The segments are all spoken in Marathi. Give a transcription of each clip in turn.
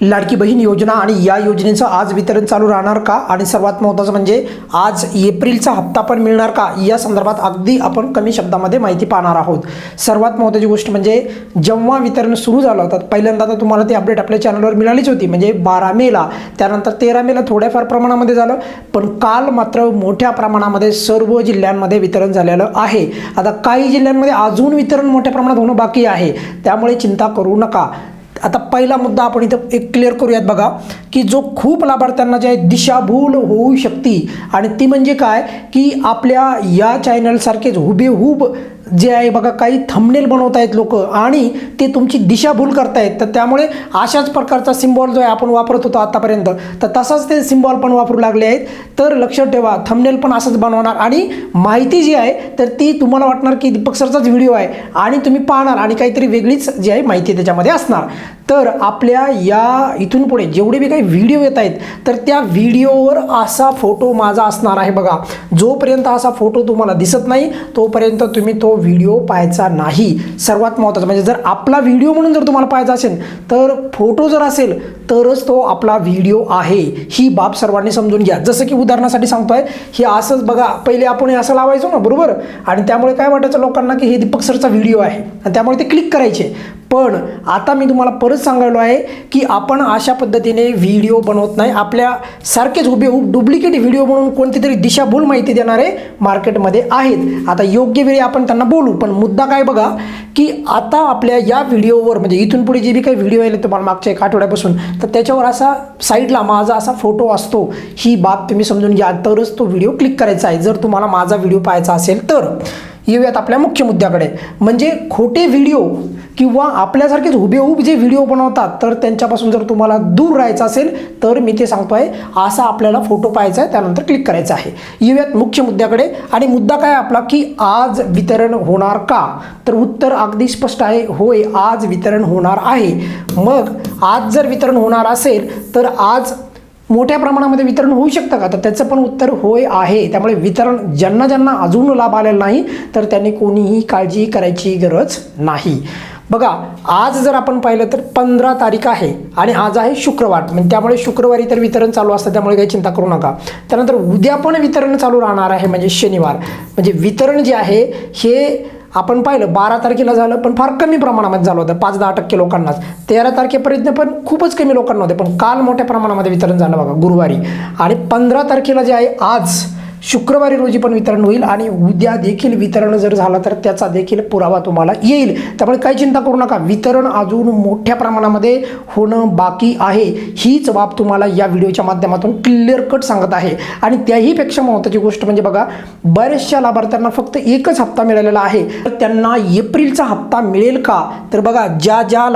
लाडकी बहीण योजना आणि या योजनेचं आज वितरण चालू राहणार का आणि सर्वात महत्त्वाचं म्हणजे आज एप्रिलचा हप्ता पण मिळणार का या संदर्भात अगदी आपण कमी शब्दामध्ये माहिती पाहणार आहोत। सर्वात महत्त्वाची गोष्ट म्हणजे जेव्हा वितरण सुरू झालं होतं पहिल्यांदा तर तुम्हाला ती अपडेट आपल्या चॅनलवर मिळालीच होती, म्हणजे 12 मेला, त्यानंतर 13 मेला थोड्याफार प्रमाणामध्ये झालं, पण काल मात्र मोठ्या प्रमाणामध्ये सर्व जिल्ह्यांमध्ये वितरण झालेलं आहे। आता काही जिल्ह्यांमध्ये अजून वितरण मोठ्या प्रमाणात होणं बाकी आहे, त्यामुळे चिंता करू नका। आता पहिला मुद्दा आपण इथं एक क्लिअर करूयात बघा, की जो खूप लाभार्थ्यांना जे दिशाभूल होऊ शकते आणि ती म्हणजे काय, की आपल्या या चॅनलसारखेच हुबेहूब जे आहे बघा काही थंबनेल बनवतायत लोक आणि ते तुमची दिशाभूल करतायत, तर त्यामुळे अशाच प्रकारचा सिम्बॉल जो आहे आपण वापरत होतो आतापर्यंत, तर तसाच ते सिम्बॉल पण वापरू लागले आहेत। तर लक्षात ठेवा, थंबनेल पण असंच बनवणार आणि माहिती जी आहे तर ती तुम्हाला वाटणार की दीपक सरचाच व्हिडिओ आहे आणि तुम्ही पाहणार आणि काहीतरी वेगळीच जी आहे माहिती त्याच्यामध्ये असणार। तर आपल्या या इथून पुढे जेवढे बी काही व्हिडिओ येत आहेत तर त्या व्हिडिओवर असा फोटो माझा असणार आहे बघा। जोपर्यंत असा फोटो तुम्हाला दिसत नाही तोपर्यंत तुम्ही तो व्हिडिओ पाहायचा नाही। सर्वात महत्त्वाचं म्हणजे जर आपला व्हिडिओ म्हणून जर तुम्हाला पाहायचा असेल तर फोटो जर असेल तरच तो आपला व्हिडिओ आहे, ही बाब सर्वांनी समजून घ्या। जसं की उदाहरणासाठी सांगतोय, हे असंच बघा, पहिले आपण असं लावायचो ना बरोबर, आणि त्यामुळे काय वाटायचं लोकांना की हे दीपक सरचा व्हिडिओ आहे आणि त्यामुळे ते क्लिक करायचे। पण आता मी तुम्हाला परत सांगायलो आहे की आपण अशा पद्धतीने व्हिडिओ बनवत नाही, आपल्या सारखेच हुबेहूब डुप्लिकेट व्हिडिओ म्हणून कोणती तरी दिशाभूल माहिती देणारे मार्केटमध्ये आहेत। आता योग्य वेळी आपण त्यांना बोलू, पण मुद्दा काय बघा, की आता आपल्या या व्हिडिओवर म्हणजे इथून पुढे जे बी काही व्हिडिओ आले तुम्हाला मागच्या 1 आठवड्यापासून, तर त्याच्यावर असा साईडला माझा असा फोटो असतो, ही बाब तुम्ही समजून घ्या, तरच तो व्हिडिओ क्लिक करायचा आहे जर तुम्हाला माझा व्हिडिओ पाहायचा असेल तर। येऊयात आपल्या मुख्य मुद्द्याकडे, म्हणजे खोटे व्हिडिओ किंवा आपल्यासारखेच हुबेहूब जे व्हिडिओ बनवतात तर त्यांच्यापासून जर तुम्हाला दूर राहायचं असेल तर मी ते सांगतोय असा आपल्याला फोटो पाहायचा आहे, त्यानंतर क्लिक करायचं आहे। येऊयात मुख्य मुद्द्याकडे, आणि मुद्दा काय आपला, की आज वितरण होणार का, तर उत्तर अगदी स्पष्ट आहे, होय आज वितरण होणार आहे। मग आज जर वितरण होणार असेल तर आज मोठ्या प्रमाणामध्ये वितरण होऊ शकतं का, तर त्याचं पण उत्तर होय आहे। त्यामुळे वितरण ज्यांना ज्यांना अजून लाभ आलेला नाही तर त्यांनी कोणीही काळजी करायची गरज नाही। बघा, आज जर आपण पाहिलं तर 15 तारीख आहे आणि आज आहे शुक्रवार, म्हणजे त्यामुळे शुक्रवारी तर वितरण चालू असतं, त्यामुळे काही चिंता करू नका। त्यानंतर उद्या पण वितरण चालू राहणार आहे म्हणजे शनिवार, म्हणजे वितरण जे आहे हे आपण पाहिलं 12 तारखेला झालं पण फार कमी प्रमाणामध्ये झालं होतं, 5-10% लोकांनाच। 13 तारखेपर्यंत पण खूपच कमी लोकांना होते, पण काल मोठ्या प्रमाणामध्ये वितरण झालं बघा गुरुवारी, आणि 15 तारखेला जे आहे आज शुक्रवारी रोजी पण वितरण होईल आणि उद्या देखील वितरण जर झालं तर त्याचा देखील पुरावा तुम्हाला येईल। त्यामुळे काही चिंता करू नका, वितरण अजून मोठ्या प्रमाणामध्ये होणं बाकी आहे, हीच बाब तुम्हाला या व्हिडिओच्या माध्यमातून क्लिअर कट सांगत आहे। आणि त्याहीपेक्षा महत्त्वाची गोष्ट म्हणजे बघा, बऱ्याचशा लाभार्थ्यांना फक्त एकच हप्ता मिळालेला आहे, तर त्यांना एप्रिलचा हप्ता मिळेल का, तर बघा ज्या ज्या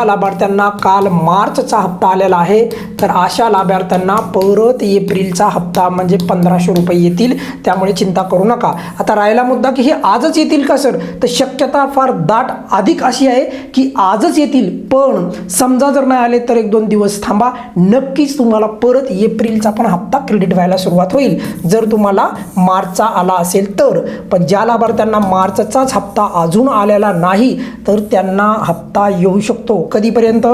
लाभार्थ्यांना काल मार्चचा हप्ता आलेला आहे तर अशा लाभार्थ्यांना परत एप्रिलचा हप्ता म्हणजे 1500 रुपये येतील, त्यामुळे चिंता करू नका। आता राहिला मुद्दा की हे आजच येतील का सर, तर शक्यता फार दाट अधिक अशी आहे की आजच येतील, पण समजा जर नाही आले तर 1-2 दिवस थांबा, नक्कीच तुम्हाला परत एप्रिलचा पण हप्ता क्रेडिट व्हायला सुरुवात होईल जर तुम्हाला मार्चचा आला असेल तर। पण ज्या लाभार्थ्यांना मार्चचाच हप्ता अजून आलेला नाही तर त्यांना हप्ता येऊ शकतो, कधीपर्यंत,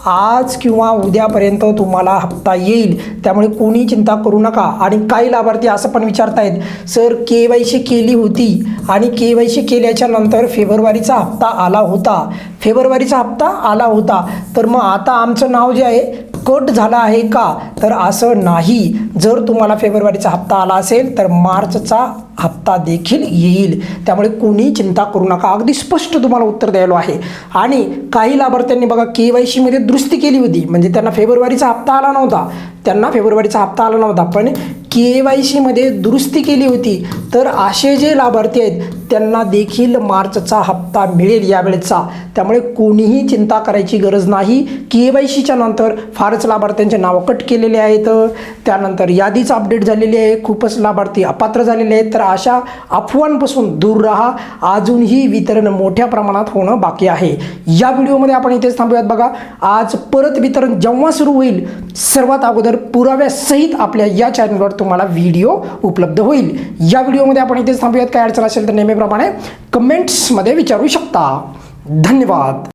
आज किंवा उद्यापर्यंत तुम्हाला हप्ता येईल, त्यामुळे कोणी चिंता करू नका। आणि काही लाभार्थी असं पण विचारतायत, सर KYC केली होती आणि KYC केल्याच्या नंतर फेब्रुवारीचा हप्ता आला होता, तर मग आता आमचं नाव जे आहे कट झाला आहे का, तर असं नाही। जर तुम्हाला फेब्रुवारीचा हप्ता आला असेल तर मार्चचा हप्ता देखील येईल, त्यामुळे कोणी चिंता करू नका, अगदी स्पष्ट तुम्हाला उत्तर द्यायला आहे। आणि काही लाभार्थ्यांनी बघा KYC मध्ये दुरुस्ती केली होती, म्हणजे त्यांना फेब्रुवारीचा हप्ता आला नव्हता, पण KYC मध्ये दुरुस्ती केली होती, तर असे जे लाभार्थी आहेत त्यांना देखील मार्चचा हप्ता मिळेल यावेळेचा, त्यामुळे कोणीही चिंता करायची गरज नाही। KYCच्या नंतर फारच लाभार्थ्यांचे नावं कट केलेले आहेत, त्यानंतर यादीच अपडेट झालेली आहे, खूपच लाभार्थी अपात्र झालेले आहेत, तर अशा अफवांपासून दूर राहा, अजूनही वितरण मोठ्या प्रमाणात होणं बाकी आहे। या व्हिडिओमध्ये आपण इथेच थांबूयात बघा, आज परत वितरण जेव्हा सुरू होईल सर्वात अगोदर पुराव्यासहित आपल्या या चॅनलवर तुम्हाला व्हिडिओ उपलब्ध होईल। या व्हिडिओमध्ये आपण इथेच थांबूयात, काय अडचण असेल तर नेहमीप्रमाणे कमेंट्समध्ये विचारू शकता। धन्यवाद।